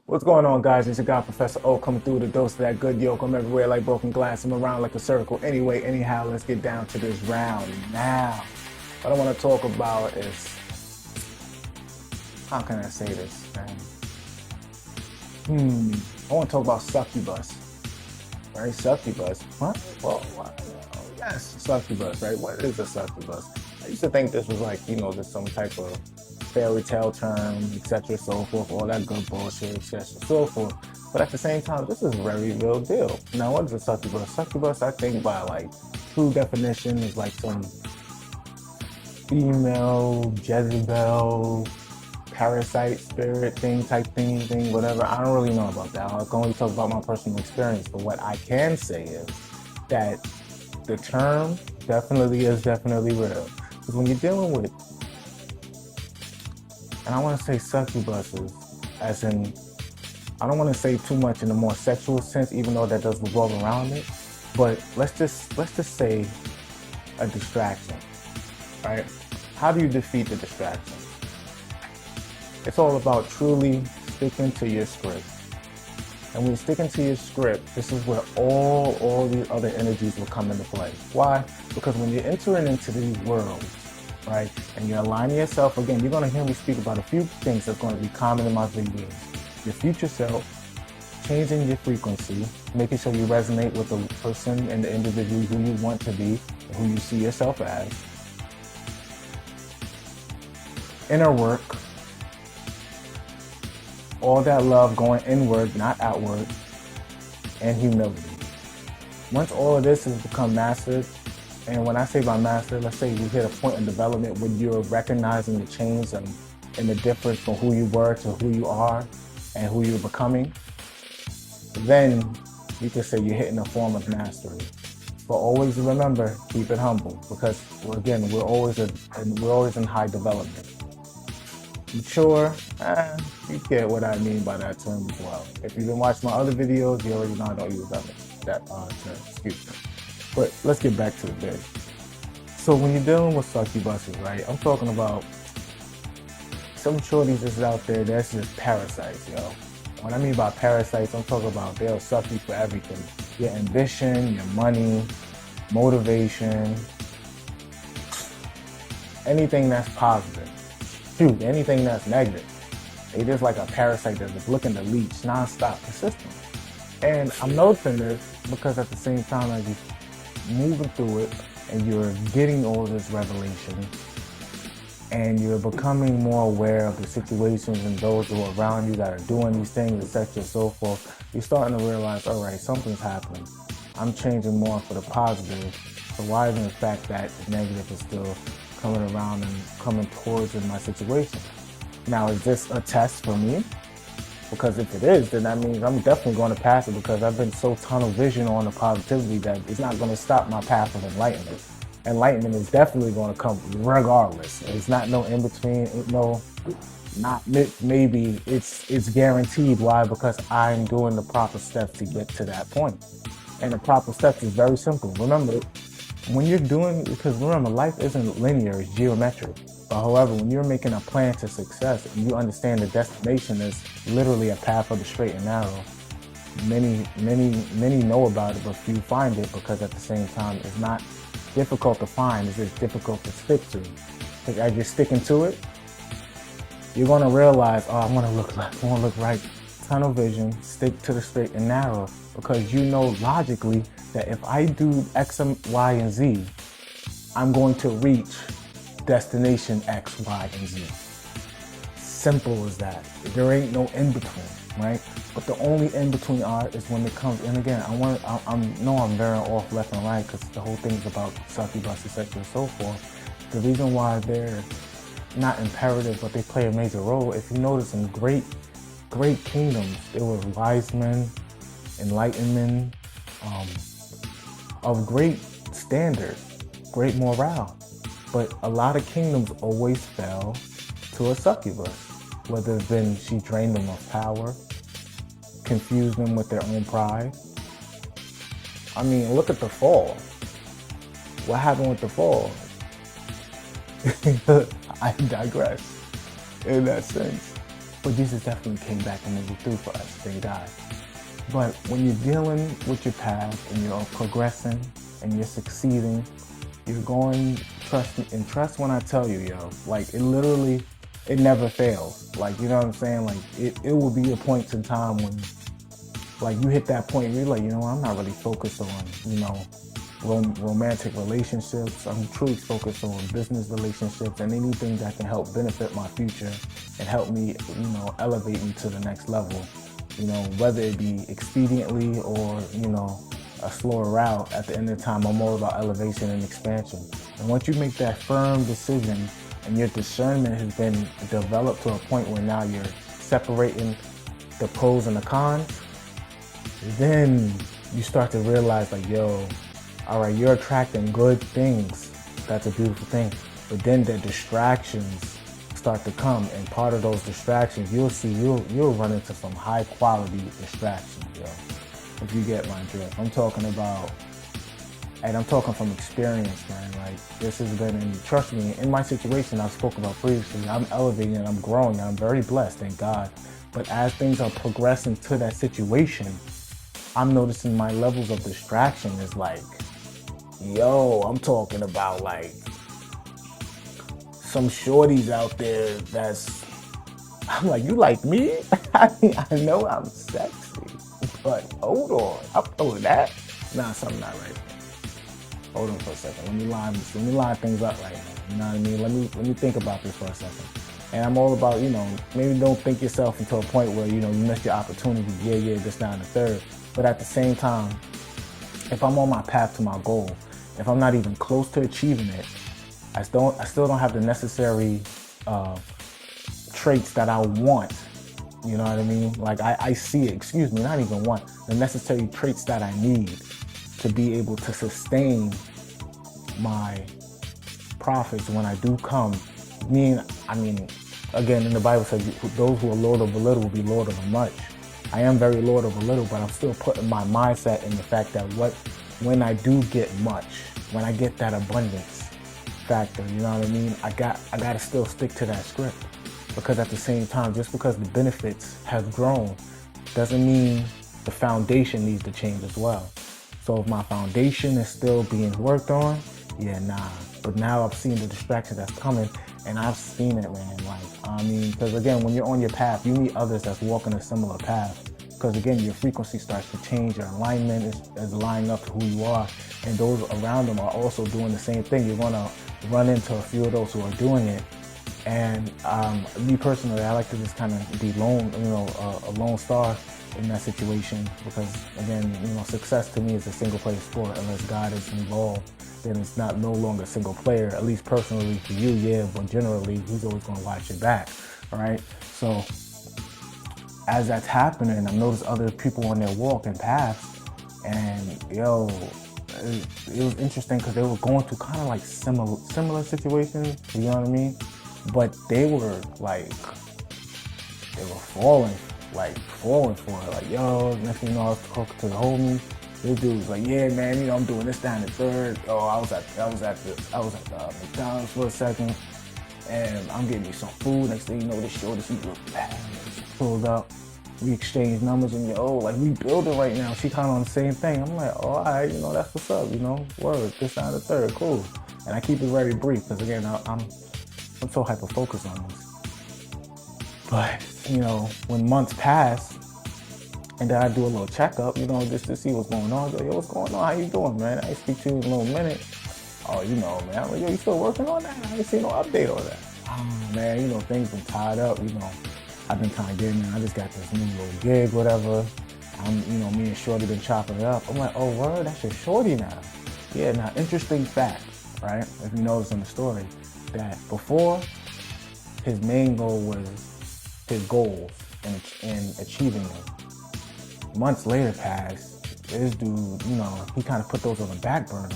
What's going on, guys? It's your guy, Professor O, coming through with a dose of that good yolk. I'm everywhere like broken glass. I'm around like a circle. Anyway, anyhow, let's get down to this round now. What I want to talk about is, how can I say this, man? I want to talk about succubus. Right? Succubus. What? Well, yes, succubus, right? What is a succubus? I used to think this was like, just some type of fairy tale term, etc., so forth, all that good bullshit, etc., so forth. But at the same time, this is a very real deal. Now, what is a succubus? Succubus, I think by like true definition, is like some female Jezebel parasite spirit thing, whatever. I don't really know about that. I can only talk about my personal experience. But what I can say is that the term definitely real. Because when you're dealing with, and I want to say succubuses, as in, I don't want to say too much in a more sexual sense, even though that does revolve around it. But let's just say a distraction, right? How do you defeat the distraction? It's all about truly sticking to your script. And when you're sticking to your script, this is where all these other energies will come into play. Why? Because when you're entering into these worlds, right, and you're aligning yourself, again, you're going to hear me speak about a few things that's going to be common in my videos. Your future self, changing your frequency, making sure you resonate with the person and the individual who you want to be, who you see yourself as. Inner work, all that love going inward, not outward, and humility. Once all of this has become mastered, and when I say by master, let's say you hit a point in development when you're recognizing the change and the difference from who you were to who you are and who you're becoming, then you can say you're hitting a form of mastery. But always remember, keep it humble, because we're always in high development. Mature, you get what I mean by that term as well. If you've been watching my other videos, you already know I don't use that term, excuse me. But let's get back to the bit. So when you're dealing with succubuses, right, I'm talking about some shorties that's out there that's just parasites, yo. What I mean by parasites, I'm talking about they'll suck you for everything. Your ambition, your money, motivation, anything that's positive. Shoot, anything that's negative. They just like a parasite that's just looking to leech non-stop, consistent. And I'm noticing this because at the same time as you're moving through it and you're getting all this revelation and you're becoming more aware of the situations and those who are around you that are doing these things, etc., so forth, you're starting to realize, all right, something's happening. I'm changing more for the positive. So why isn't the fact that the negative is still coming around and coming towards in my situation? Now, is this a test for me? Because if it is, then that means I'm definitely going to pass it, because I've been so tunnel vision on the positivity that it's not going to stop my path of enlightenment. Enlightenment is definitely going to come regardless. It's not no in between, not maybe, it's guaranteed. Why? Because I'm doing the proper steps to get to that point. And the proper steps is very simple. Remember, because remember, life isn't linear, it's geometric. But however, when you're making a plan to success and you understand the destination is literally a path of the straight and narrow, many know about it, but few find it, because at the same time, it's not difficult to find, it's just difficult to stick to. Like, as you're sticking to it, you're going to realize, oh, I want to look left, I want to look right. Tunnel vision, stick to the straight and narrow, because you know logically that if I do X, Y, and Z, I'm going to reach destination X, Y, and Z. Simple as that. There ain't no in between, right? But the only in between is when it comes. And again, I'm very off left and right, because the whole thing is about succubus, etc., and so forth. The reason why they're not imperative, but they play a major role. If you notice, in great kingdoms, there were wise men, enlightenment, of great standard, great morale. But a lot of kingdoms always fell to a succubus, whether it's been she drained them of power, confused them with their own pride. I mean, look at the fall. What happened with the fall? I digress in that sense. But Jesus definitely came back and made it through for us, thank God. But when you're dealing with your path and you're progressing and you're succeeding, you're going, trust me, and trust when I tell you, yo, like it literally, it never fails. Like, you know what I'm saying? Like it will be a point in time when like you hit that point where you're like, you know, I'm not really focused on, you know, romantic relationships. I'm truly focused on business relationships and anything that can help benefit my future and help me, you know, elevate me to the next level. You know, whether it be expediently or, you know, a slower route, at the end of the time, I'm all about elevation and expansion. And once you make that firm decision and your discernment has been developed to a point where now you're separating the pros and the cons, then you start to realize like, yo, all right, you're attracting good things. That's a beautiful thing. But then the distractions start to come, and part of those distractions, you'll see, you'll run into some high quality distractions, yo. If you get my drift. I'm talking about, and I'm talking from experience, man. Like this has been, and trust me, in my situation I've spoken about previously, I'm elevating and I'm growing and I'm very blessed, thank God. But as things are progressing to that situation, I'm noticing my levels of distraction is like, yo, I'm talking about like some shorties out there that's, I'm like, you like me? I mean, I know I'm sexy, but hold on, after that, nah, something not right. Hold on for a second. Let me line things up right now. You know what I mean? Let me think about this for a second. And I'm all about, you know, maybe don't think yourself into a point where, you know, you missed your opportunity. Yeah, this, that, and the third. But at the same time, if I'm on my path to my goal, if I'm not even close to achieving it, I still don't have the necessary traits that I want. You know what I mean? Like I see it, excuse me, not even want, the necessary traits that I need to be able to sustain my profits when I do come. I mean, again, in the Bible says, those who are Lord of a little will be Lord of a much. I am very Lord of a little, but I'm still putting my mindset in the fact that when I do get much, when I get that abundance factor, you know what I mean? I gotta still stick to that script, because at the same time, just because the benefits have grown doesn't mean the foundation needs to change as well. So if my foundation is still being worked on, yeah, nah. But now I've seen the distraction that's coming, and I've seen it, man. Like, I mean, because again, when you're on your path, you meet others that's walking a similar path. Because again, your frequency starts to change, your alignment is lining up to who you are, and those around them are also doing the same thing. You're gonna run into a few of those who are doing it. And me personally, I like to just kind of be lone, you know, a lone star in that situation, because again, you know, success to me is a single player sport. Unless God is involved, then it's no longer single player. At least personally for you, yeah, but generally, He's always going to watch your back. All right. So as that's happening, I've noticed other people on their walk and paths, and yo, it was interesting because they were going through kind of like similar situations. You know what I mean? But they were falling for it. Like, yo, next thing you know, I was talking to the homie. This dude was like, yeah, man, you know, I'm doing this, down the third. Oh, I was at McDonald's for a second, and I'm getting me some food. Next thing you know, this shorty, she looked bad. She pulled up. We exchanged numbers, and like we building right now. She kind of on the same thing. I'm like, oh, all right, you know, that's what's up. You know, word, this, down the third, cool. And I keep it very brief because again, I'm so hyper focused on this. But you know, when months pass, and then I do a little checkup, you know, just to see what's going on. Yo, what's going on? How you doing, man? I ain't speak to you in a little minute. Oh, you know, man. I'm like, yo, you still working on that? I ain't seen no update on that. Oh, man, you know, things been tied up. You know, I've been kind of getting in. I just got this new little gig, whatever. You know, me and Shorty been chopping it up. I'm like, oh, word, that's your Shorty now. Yeah, now, interesting fact, right? If you notice in the story, that before, his main goal was his goals and achieving them. Months later passed, this dude, you know, he kind of put those on the back burner.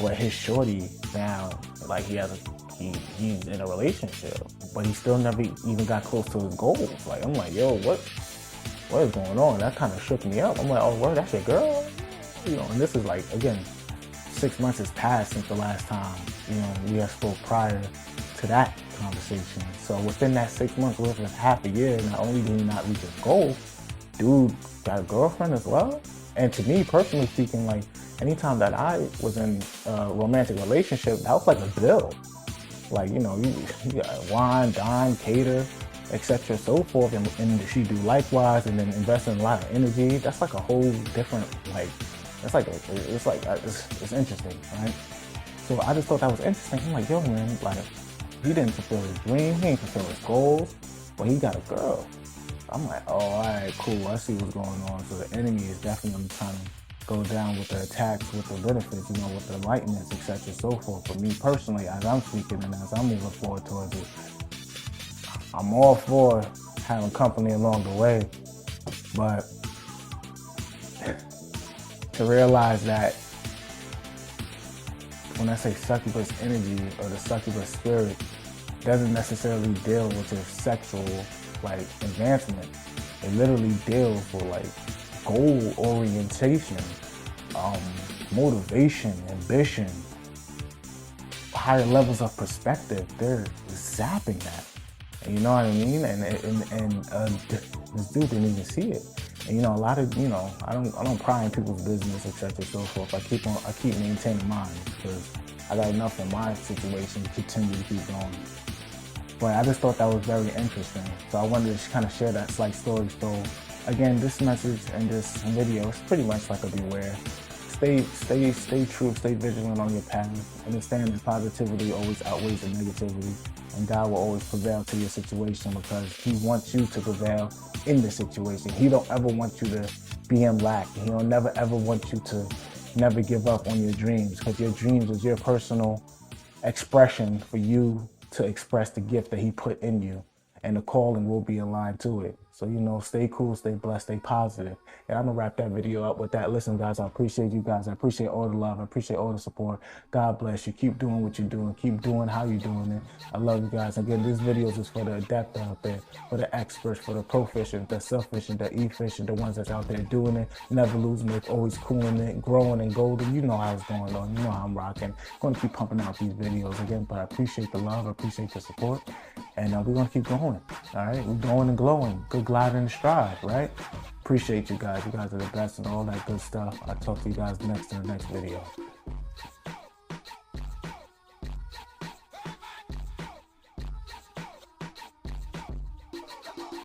But his Shorty now, like he's in a relationship, but he still never even got close to his goals. Like, I'm like, yo, what is going on? That kind of shook me up. I'm like, oh, word, that's your girl? You know, and this is like, again, 6 months has passed since the last time, you know, we had spoke prior to that conversation. So within that 6 months, within half a year, not only did he not reach his goal, dude got a girlfriend as well. And to me, personally speaking, like anytime that I was in a romantic relationship, that was like a bill. Like, you got wine, dine, cater, etc. so forth, and she do likewise, and then invest in a lot of energy. That's like a whole different, like, it's interesting, right? So I just thought that was interesting. I'm like, yo, man, like, he didn't fulfill his dream, he didn't fulfill his goals, but he got a girl. I'm like, oh, all right, cool, I see what's going on. So the enemy is definitely trying to go down with the attacks, with the benefits, with the enlightenments, etc. so forth. For me personally, as I'm speaking and as I'm moving forward towards it, I'm all for having company along the way, but to realize that when I say succubus energy or the succubus spirit, doesn't necessarily deal with your sexual like advancement. It literally deals with like goal orientation, motivation, ambition, higher levels of perspective. They're zapping that. And you know what I mean? And this dude didn't even see it. And a lot of I don't pry in people's business, etc. so forth. I keep maintaining mine because I got enough in my situation to continue to keep going. But I just thought that was very interesting. So I wanted to kind of share that slight story. So again, this message and this video is pretty much like a beware. Stay true, stay vigilant on your path. Understand that positivity always outweighs the negativity, and God will always prevail to your situation because He wants you to prevail in the situation. He don't ever want you to be in lack. He don't never ever want you to never give up on your dreams, because your dreams is your personal expression for you to express the gift that He put in you, and the calling will be aligned to it. So, stay cool, stay blessed, stay positive. And I'm gonna wrap that video up with that. Listen, guys, I appreciate you guys. I appreciate all the love. I appreciate all the support. God bless you. Keep doing what you're doing. Keep doing how you're doing it. I love you guys. Again, this video is for the adept out there, for the experts, for the proficient, the self-efficient, the efficient, the ones that's out there doing it, never losing it, always cooling it, growing and golden. You know how it's going on. You know how I'm rocking. I'm gonna keep pumping out these videos again, but I appreciate the love. I appreciate the support. And we're gonna keep going. All right, we're going and glowing. Good glide and stride, right? Appreciate you guys. You guys are the best and all that good stuff. I'll talk to you guys next in the next video.